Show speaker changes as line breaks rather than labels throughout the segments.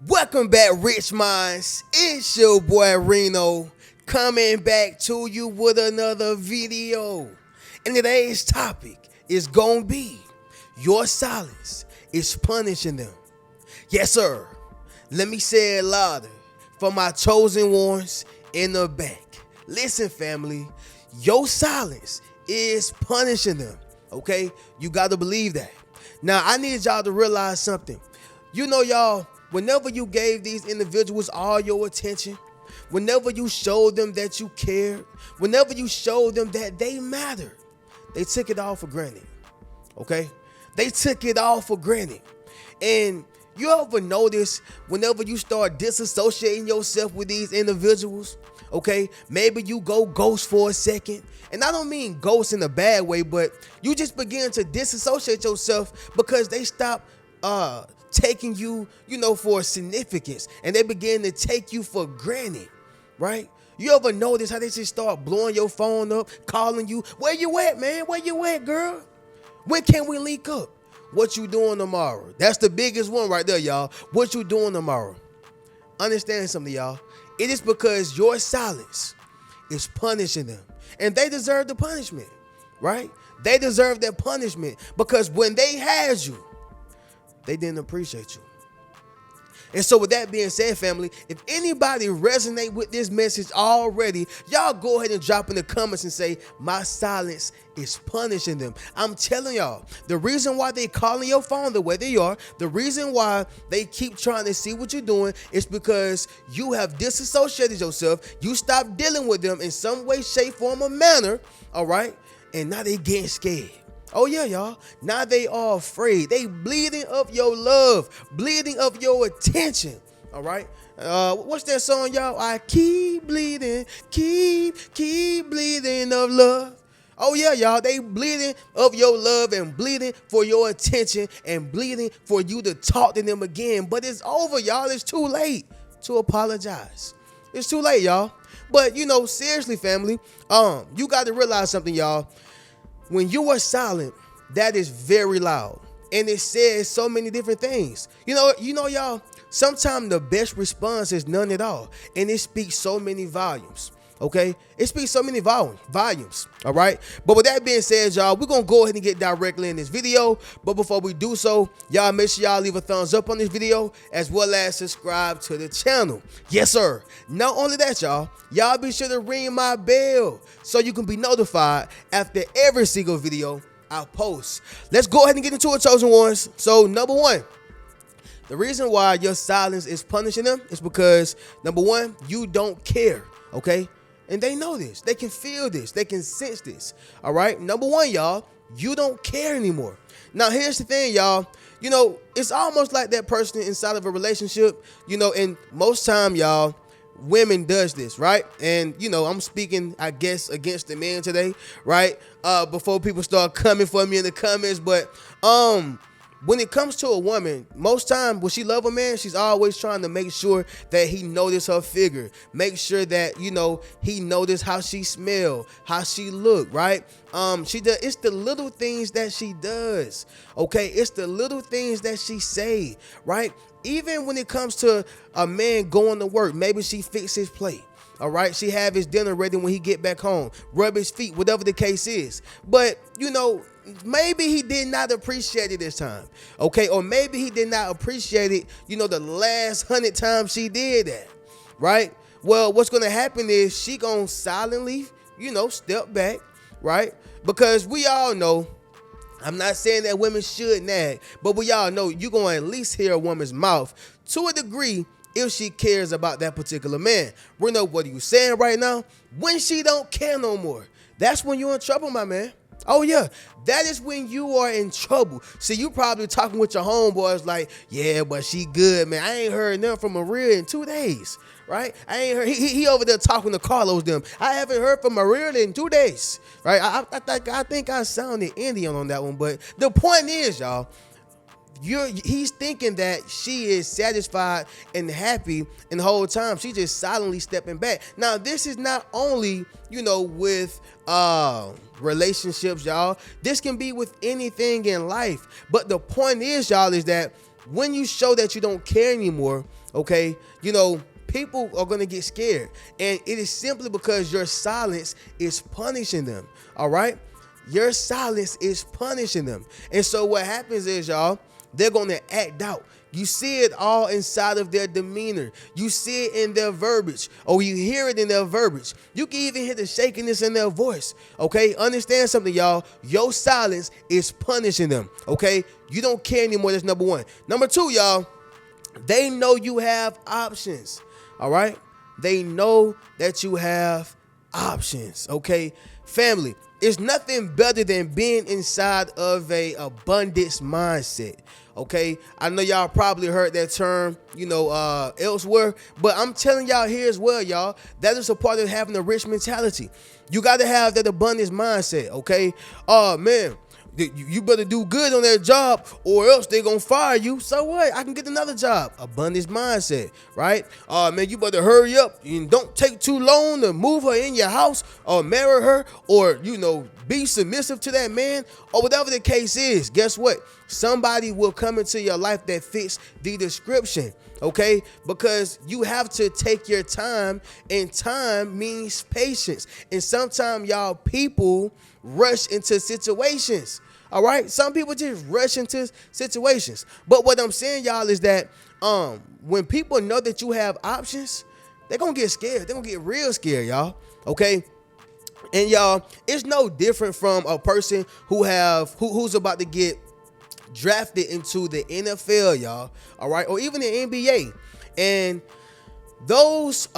Welcome back, Rich Minds. It's your boy Reno coming back to you with another video. And today's topic is gonna be your silence is punishing them. Yes, sir. Let me say it louder for my chosen ones in the back. Listen, family, your silence is punishing them. Okay? You gotta believe that. Now, I need y'all to realize something. You know, y'all, whenever you gave these individuals all your attention, whenever you showed them that you cared, whenever you showed them that they mattered, they took it all for granted. Okay? They took it all for granted. And you ever notice whenever you start disassociating yourself with these individuals, okay, maybe you go ghost for a second. And I don't mean ghost in a bad way, but you just begin to disassociate yourself because they stop taking you, for significance, and they begin to take you for granted, right? You ever notice how they just start blowing your phone up, calling you, where you at, man? Where you at, girl? When can we link up? What you doing tomorrow? That's the biggest one right there, y'all. What you doing tomorrow? Understand something, y'all. It is because your silence is punishing them. And they deserve the punishment, right? They deserve that punishment because when they had you, they didn't appreciate you. And so with that being said, family, if anybody resonate with this message already, y'all go ahead and drop in the comments and say, my silence is punishing them. I'm telling y'all, the reason why they calling your phone the way they are, the reason why they keep trying to see what you're doing is because you have disassociated yourself. You stopped dealing with them in some way, shape, form, or manner, all right? And now they getting scared. Oh yeah, y'all. Now they are afraid. They bleeding of your love, bleeding of your attention. All right. What's that song, y'all? I keep bleeding, keep bleeding of love. Oh yeah, y'all. They bleeding of your love and bleeding for your attention and bleeding for you to talk to them again. But it's over, y'all. It's too late to apologize. It's too late, y'all. But seriously, family, you got to realize something, y'all. When you are silent, that is very loud. And it says so many different things. You know, y'all, sometimes the best response is none at all. And it speaks so many volumes. Okay? It speaks so many volumes. All right? But with that being said, y'all, we're going to go ahead and get directly in this video. But before we do so, y'all make sure y'all leave a thumbs up on this video as well as subscribe to the channel. Yes, sir. Not only that, y'all be sure to ring my bell so you can be notified after every single video I post. Let's go ahead and get into it, chosen ones. So, number one, the reason why your silence is punishing them is because, number one, you don't care, okay? And they know this. They can feel this. They can sense this. All right. Number one, y'all, you don't care anymore. Now, here's the thing, y'all. It's almost like that person inside of a relationship, and most time, y'all, women does this, right? And, I'm speaking, I guess, against the men today, right? Before people start coming for me in the comments. But, when it comes to a woman, most time when she love a man, she's always trying to make sure that he notice her figure. Make sure that, he notice how she smell, how she look, right? It's the little things that she does, okay? It's the little things that she say, right? Even when it comes to a man going to work, maybe she fix his plate. All right, she have his dinner ready when he get back home, rub his feet, whatever the case is. But, maybe he did not appreciate it this time, okay? Or maybe he did not appreciate it, the last 100 times she did that, right? Well, what's going to happen is she going to silently, step back, right? Because we all know, I'm not saying that women should nag, but we all know you're going to at least hear a woman's mouth to a degree if she cares about that particular man. We know what are you saying right now? When she don't care no more, that's when you're in trouble, my man. Oh yeah, that is when you are in trouble. See, you probably talking with your homeboys like, yeah, but she good, man. I ain't heard nothing from Maria in 2 days, right? I ain't heard. He over there talking to Carlos them. I haven't heard from Maria in 2 days, right? I think I sounded Indian on that one, but the point is, y'all, he's thinking that she is satisfied and happy, and the whole time she's just silently stepping back. Now, this is not only, with relationships, y'all. This can be with anything in life. But the point is, y'all, is that when you show that you don't care anymore, Okay, people are gonna get scared, and it is simply because your silence is punishing them. All right, your silence is punishing them, and so what happens is, y'all, they're gonna act out. You see it all inside of their demeanor. You see it in their verbiage, or you hear it in their verbiage. You can even hear the shakiness in their voice. Okay, understand something, y'all. Your silence is punishing them. Okay, you don't care anymore. That's number one. Number two, y'all, they know you have options. All right, they know that you have options. Okay, family, it's nothing better than being inside of a abundance mindset. Okay, I know y'all probably heard that term, elsewhere, but I'm telling y'all here as well, y'all, that is a part of having a rich mentality. You got to have that abundance mindset. Okay, man, you better do good on that job or else they're gonna fire you. So what? I can get another job. Abundance mindset, right? Man, you better hurry up and don't take too long to move her in your house or marry her, or be submissive to that man, or whatever the case is. Guess what? Somebody will come into your life that fits the description. Okay, because you have to take your time, and time means patience. And sometimes, y'all, people rush into situations. All right, some people just rush into situations. But what I'm saying, y'all, is that when people know that you have options, they're gonna get scared. They're gonna get real scared, y'all. Okay. And y'all, it's no different from a person who's about to get drafted into the NFL, y'all. All right, or even the NBA, and those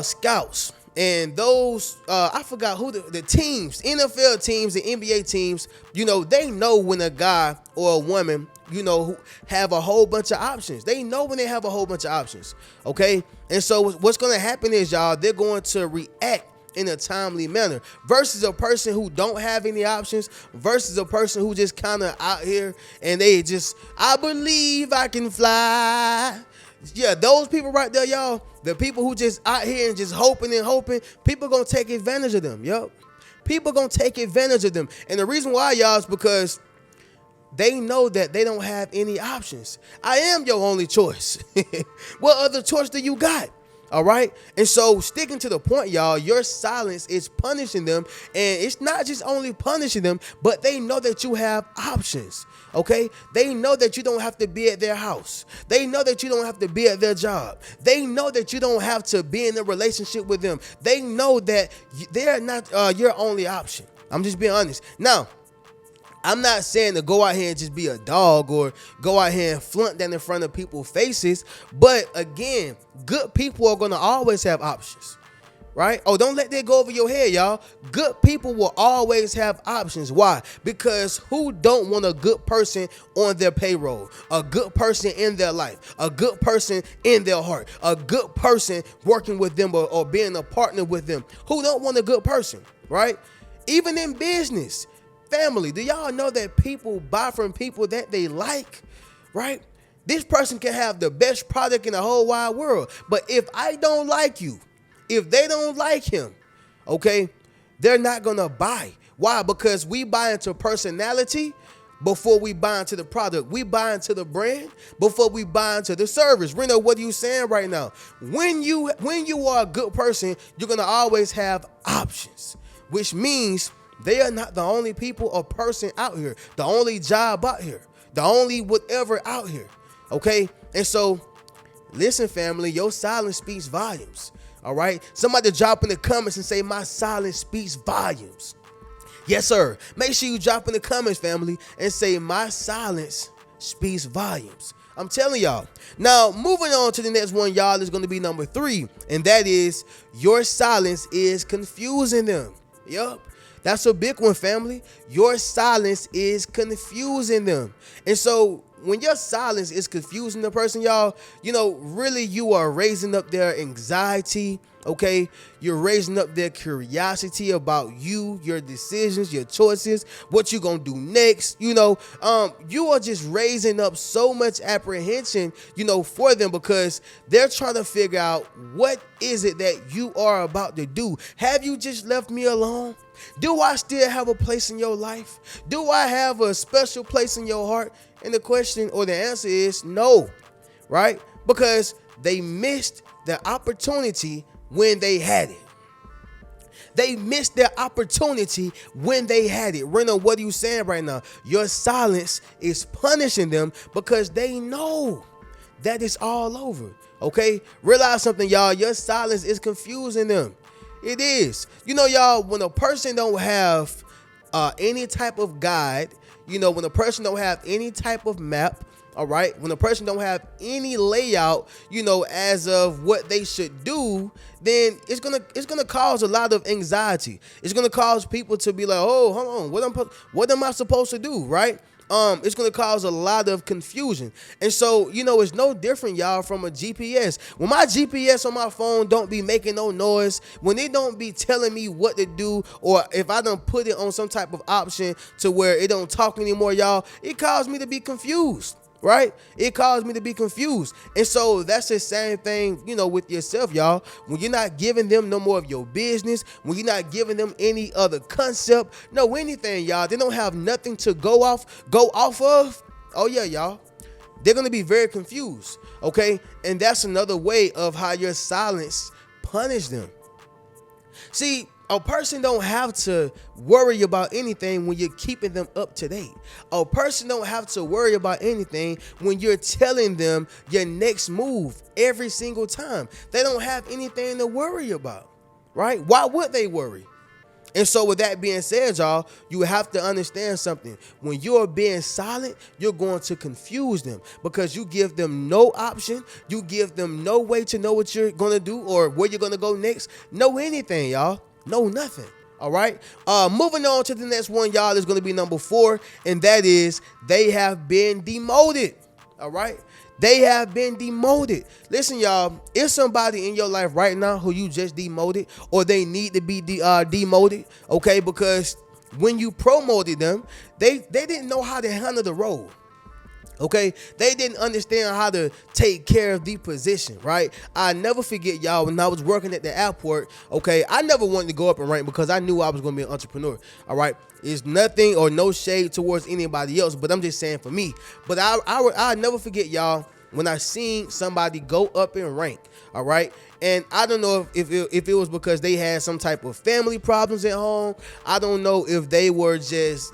scouts and those I forgot who the teams, NFL teams and NBA teams, they know when a guy or a woman, who have a whole bunch of options. They know when they have a whole bunch of options. Okay, and so what's going to happen is, y'all, they're going to react in a timely manner versus a person who don't have any options, versus a person who just kind of out here and they just, I believe I can fly. Yeah, those people right there, y'all, the people who just out here and just hoping and hoping, people gonna take advantage of them. Yep, people gonna take advantage of them. And the reason why, y'all, is because they know that they don't have any options. I am your only choice. What other choice do you got? All right. And so, sticking to the point, y'all, your silence is punishing them. And it's not just only punishing them, but they know that you have options. Okay. They know that you don't have to be at their house. They know that you don't have to be at their job. They know that you don't have to be in a relationship with them. They know that they're not your only option. I'm just being honest. Now, I'm not saying to go out here and just be a dog or go out here and flaunt that in front of people's faces. But again, good people are going to always have options, right? Oh, don't let that go over your head, y'all. Good people will always have options. Why? Because who don't want a good person on their payroll, a good person in their life, a good person in their heart, a good person working with them or being a partner with them? Who don't want a good person, right? Even in business. Family, do y'all know that people buy from people that they like, right? This person can have the best product in the whole wide world, but if I don't like you, if they don't like him, okay, they're not gonna buy. Why? Because we buy into personality before we buy into the product. We buy into the brand before we buy into the service. Reno, what are you saying right now? When you are a good person, you're gonna always have options, which means they are not the only people or person out here, the only job out here, the only whatever out here. Okay. And so, listen, family, your silence speaks volumes. All right. Somebody drop in the comments and say, my silence speaks volumes. Yes, sir. Make sure you drop in the comments, family, and say, my silence speaks volumes. I'm telling y'all. Now, moving on to the next one, y'all, is going to be number 3. And that is, your silence is confusing them. Yup. That's a big one, family. Your silence is confusing them. And so when your silence is confusing the person, y'all, really you are raising up their anxiety. Okay, you're raising up their curiosity about you, your decisions, your choices, what you gonna do next. You are just raising up so much apprehension, for them, because they're trying to figure out what is it that you are about to do. Have you just left me alone? Do I still have a place in your life? Do I have a special place in your heart? And the question or the answer is no, right? Because They missed the opportunity when they had it. They missed their opportunity when they had it. Reno, what are you saying right now? Your silence is punishing them because they know that it's all over. Okay? Realize something, y'all. Your silence is confusing them. It is. You know, y'all, when a person don't have any type of guide, when a person don't have any type of map, all right, when a person don't have any layout, as of what they should do, then it's gonna cause a lot of anxiety. It's gonna cause people to be like, oh, hold on, what am I supposed to do, right? It's gonna cause a lot of confusion. And so, it's no different, y'all, from a GPS. When my GPS on my phone don't be making no noise, when it don't be telling me what to do, or if I don't put it on some type of option to where it don't talk anymore, y'all, it caused me to be confused. Right? It caused me to be confused. And so that's the same thing, with yourself, y'all. When you're not giving them no more of your business, when you're not giving them any other concept, no anything, y'all, they don't have nothing to go off of. Oh yeah, y'all. They're going to be very confused. Okay? And that's another way of how your silence punish them. See, a person don't have to worry about anything when you're keeping them up to date. A person don't have to worry about anything when you're telling them your next move every single time. They don't have anything to worry about, right? Why would they worry? And so with that being said, y'all, you have to understand something. When you're being silent, you're going to confuse them because you give them no option. You give them no way to know what you're going to do or where you're going to go next. No anything, y'all. No nothing. All right. Moving on to the next one, y'all, is going to be number 4. And that is they have been demoted. All right. They have been demoted. Listen, y'all, if somebody in your life right now who you just demoted or they need to be demoted, okay, because when you promoted them, they didn't know how to handle the role. Okay, they didn't understand how to take care of the position, right? I never forget, y'all, when I was working at the airport, okay, I never wanted to go up in rank because I knew I was going to be an entrepreneur, all right? It's nothing or no shade towards anybody else, but I'm just saying for me. But I'll never forget, y'all, when I seen somebody go up in rank, all right? And I don't know if it was because they had some type of family problems at home. I don't know if they were just,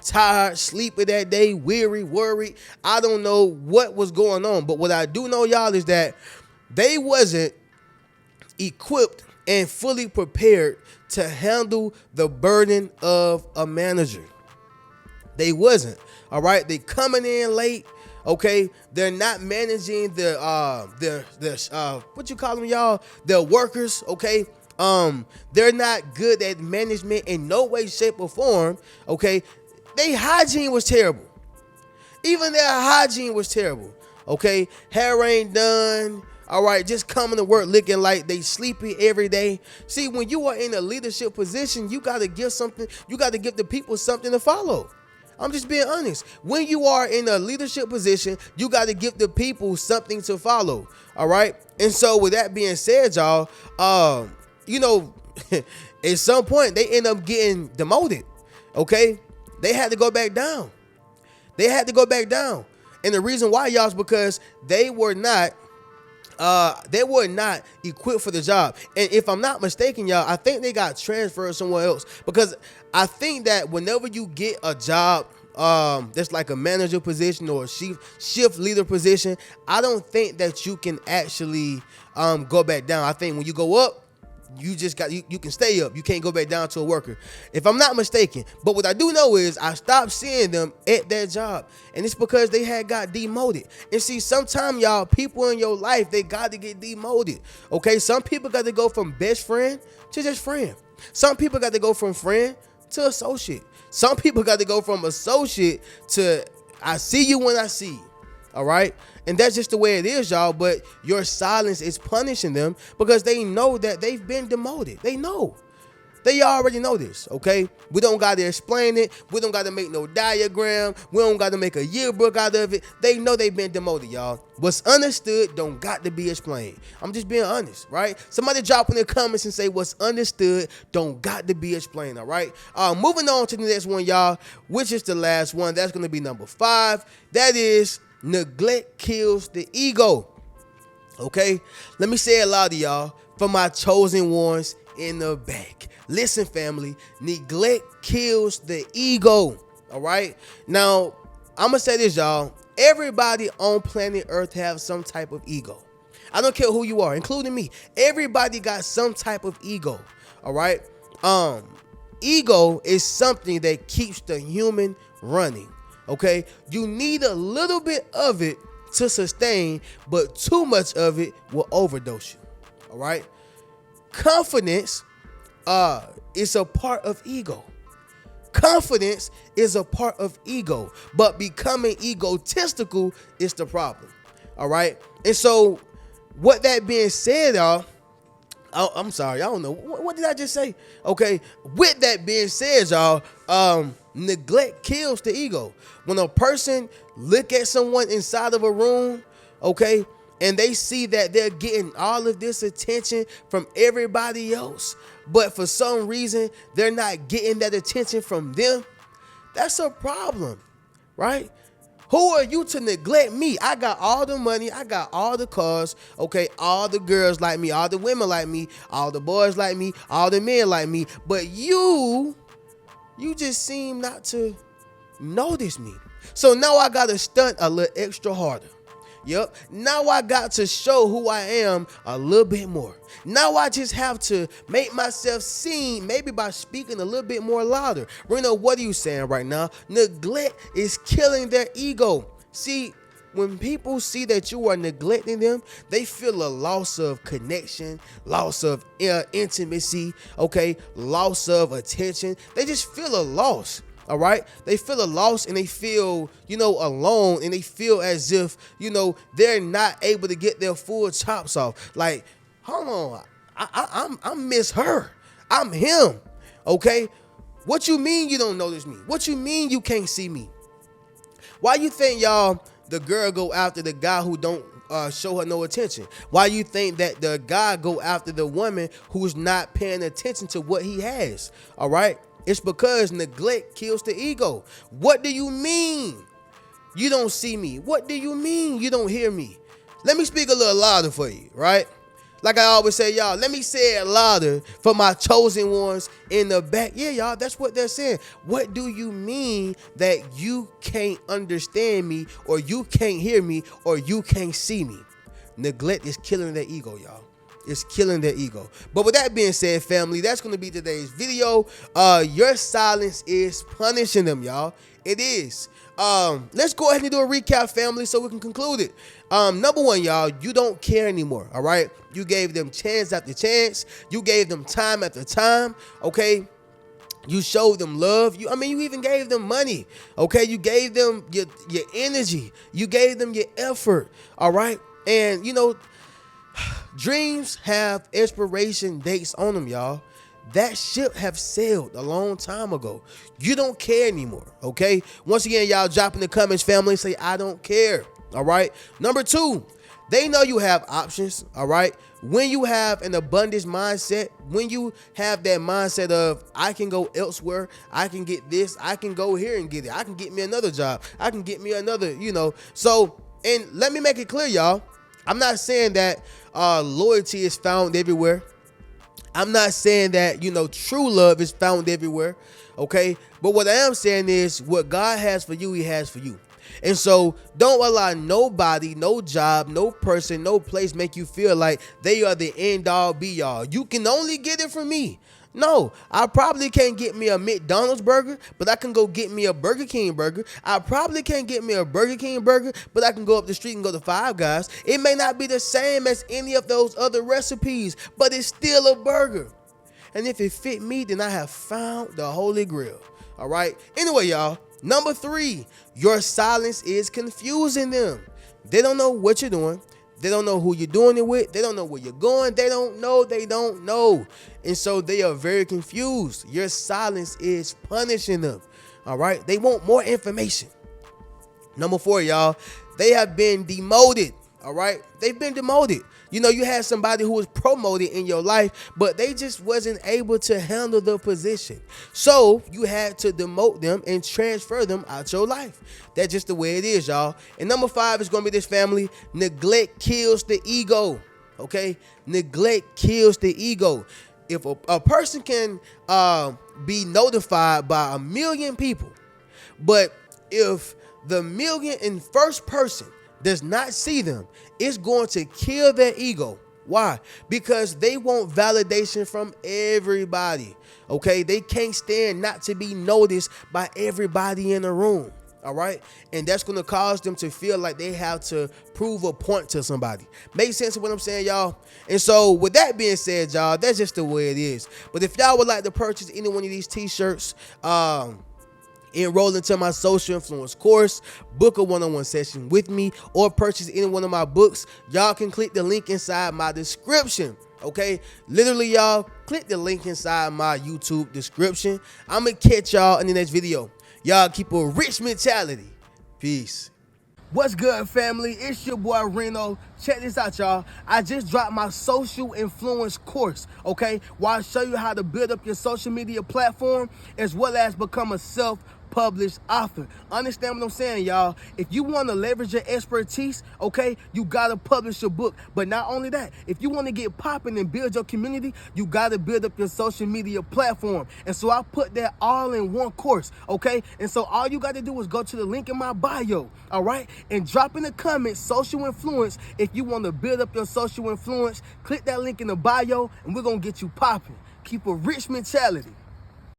tired, sleepy that day, weary, worried. I don't know what was going on. But what I do know, y'all, is that they wasn't equipped and fully prepared to handle the burden of a manager. They wasn't. All right. They coming in late. Okay, they're not managing the what you call them, y'all? Their workers. Okay, they're not good at management in no way, shape, or form. Okay, their hygiene was terrible. Even their hygiene was terrible. Okay, hair ain't done. All right, just coming to work looking like they sleepy every day. See, when you are in a leadership position, you got to give something. You got to give the people something to follow. I'm just being honest. When you are in a leadership position, you got to give the people something to follow. All right. And so with that being said, y'all, at some point they end up getting demoted. Okay. They had to go back down. And the reason why, y'all, is because they were not equipped for the job. And if I'm not mistaken, y'all, I think they got transferred somewhere else, because I think that whenever you get a job that's like a manager position or a shift leader position, I don't think that you can actually go back down. I think when you go up, you can stay up. You can't go back down to a worker, if I'm not mistaken. But what I do know is I stopped seeing them at that job, and it's because they had got demoted. And see, sometimes, y'all, people in your life, they got to get demoted. Okay, some people got to go from best friend to just friend. Some people got to go from friend to associate. Some people got to go from associate to I see you when I see you. All right. And that's just the way it is, y'all. But your silence is punishing them because they know that they've been demoted. They know. They already know this, okay? We don't got to explain it. We don't got to make no diagram. We don't got to make a yearbook out of it. They know they've been demoted, y'all. What's understood don't got to be explained. I'm just being honest, right? Somebody drop in the comments and say what's understood don't got to be explained, all right? Moving on to the next one, y'all, which is the last one. That's going to be number 5. That is neglect kills the ego. Okay, let me say it loud to y'all for my chosen ones in the back. Listen, family, neglect kills the ego. All right, now I'm gonna say this, y'all. Everybody on planet Earth have some type of ego. I don't care who you are, including me. Everybody got some type of ego. All right, um, ego is something that keeps the human running. Okay, you need a little bit of it to sustain, but too much of it will overdose you. All right, confidence is a part of ego. Confidence is a part of ego, but becoming egotistical is the problem. All right, and so what that being said, y'all, I'm sorry, I don't know. What did I just say? Okay, with that being said, y'all, neglect kills the ego. When a person look at someone inside of a room, okay, and they see that they're getting all of this attention from everybody else, but for some reason they're not getting that attention from them, that's a problem, right? Who are you to neglect me? I got all the money, I got all the cars, okay, all the girls like me, all the women like me, all the boys like me, all the men like me, but you just seem not to notice me. So now I gotta stunt a little extra harder. Yep. Now I got to show who I am a little bit more. Now I just have to make myself seen, maybe by speaking a little bit more louder. Reno, what are you saying right now? Neglect is killing their ego. See, when people see that you are neglecting them, they feel a loss of connection, loss of intimacy, okay, loss of attention. They just feel a loss. All right, they feel a loss and they feel, alone, and they feel as if, they're not able to get their full chops off. Like, hold on, I miss her, I'm him. Okay, what you mean you don't notice me? What you mean you can't see me? Why you think, y'all, the girl go after the guy who don't show her no attention? Why you think that the guy go after the woman who's not paying attention to what he has? All right. It's because neglect kills the ego. What do you mean you don't see me? What do you mean you don't hear me? Let me speak a little louder for you, right? Like I always say, y'all, let me say it louder for my chosen ones in the back. Yeah, y'all, that's what they're saying. What do you mean that you can't understand me, or you can't hear me, or you can't see me? Neglect is killing their ego, y'all. It's killing their ego. But with that being said, family, that's going to be today's video. Your silence is punishing them, y'all. It is. Let's go ahead and do a recap, family, so we can conclude it. Number one, y'all, you don't care anymore, all right? You gave them chance after chance. You gave them time after time, okay? You showed them love. You even gave them money, okay? You gave them your energy. You gave them your effort, all right? And, dreams have expiration dates on them, y'all. That ship have sailed a long time ago. You don't care anymore, okay? Once again, y'all drop in the comments, family, say, I don't care, all right? Number two, they know you have options, all right? When you have an abundance mindset, when you have that mindset of, I can go elsewhere, I can get this, I can go here and get it, I can get me another job, I can get me another, So, and let me make it clear, y'all. I'm not saying that loyalty is found everywhere. I'm not saying that, true love is found everywhere, okay? But what I am saying is what God has for you, he has for you. And so don't allow nobody, no job, no person, no place make you feel like they are the end all be all. You can only get it from me. No, I probably can't get me a McDonald's burger, but I can go get me a Burger King burger. I probably can't get me a Burger King burger, but I can go up the street and go to Five Guys. It may not be the same as any of those other recipes, but it's still a burger. And if it fit me, then I have found the Holy Grail. All right. Anyway, y'all, number three, your silence is confusing them. They don't know what you're doing. They don't know who you're doing it with. They don't know where you're going. They don't know. And so they are very confused. Your silence is punishing them. All right. They want more information. Number four, y'all, they have been demoted. All right, they've been demoted. You know, you had somebody who was promoted in your life, but they just wasn't able to handle the position. So you had to demote them and transfer them out your life. That's just the way it is, y'all. And number 5 is gonna be this, family. Neglect kills the ego. Okay, neglect kills the ego. If a person can be notified by 1,000,000 people, but if the 1,000,001st person does not see them, it's going to kill their ego. Why? Because they want validation from everybody. Okay, they can't stand not to be noticed by everybody in the room. All right, and that's going to cause them to feel like they have to prove a point to somebody. Make sense of what I'm saying, y'all? And so with that being said, y'all, that's just the way it is. But if y'all would like to purchase any one of these t-shirts, enroll into my social influence course, book a one-on-one session with me, or purchase any one of my books, y'all can click the link inside my description. Okay, literally, y'all, click the link inside my YouTube description. I'm gonna catch y'all in the next video. Y'all keep a rich mentality. Peace. What's good, family? It's your boy Reno. Check this out, y'all. I just dropped my social influence course, okay? Where I show you how to build up your social media platform as well as become a self-published author. Understand what I'm saying, y'all? If you want to leverage your expertise, okay, you got to publish your book. But not only that, if you want to get popping and build your community, you got to build up your social media platform. And so I put that all in one course, okay? And so all you got to do is go to the link in my bio, all right? And drop in the comments, social influence. If you want to build up your social influence, click that link in the bio and we're going to get you popping. Keep a rich mentality.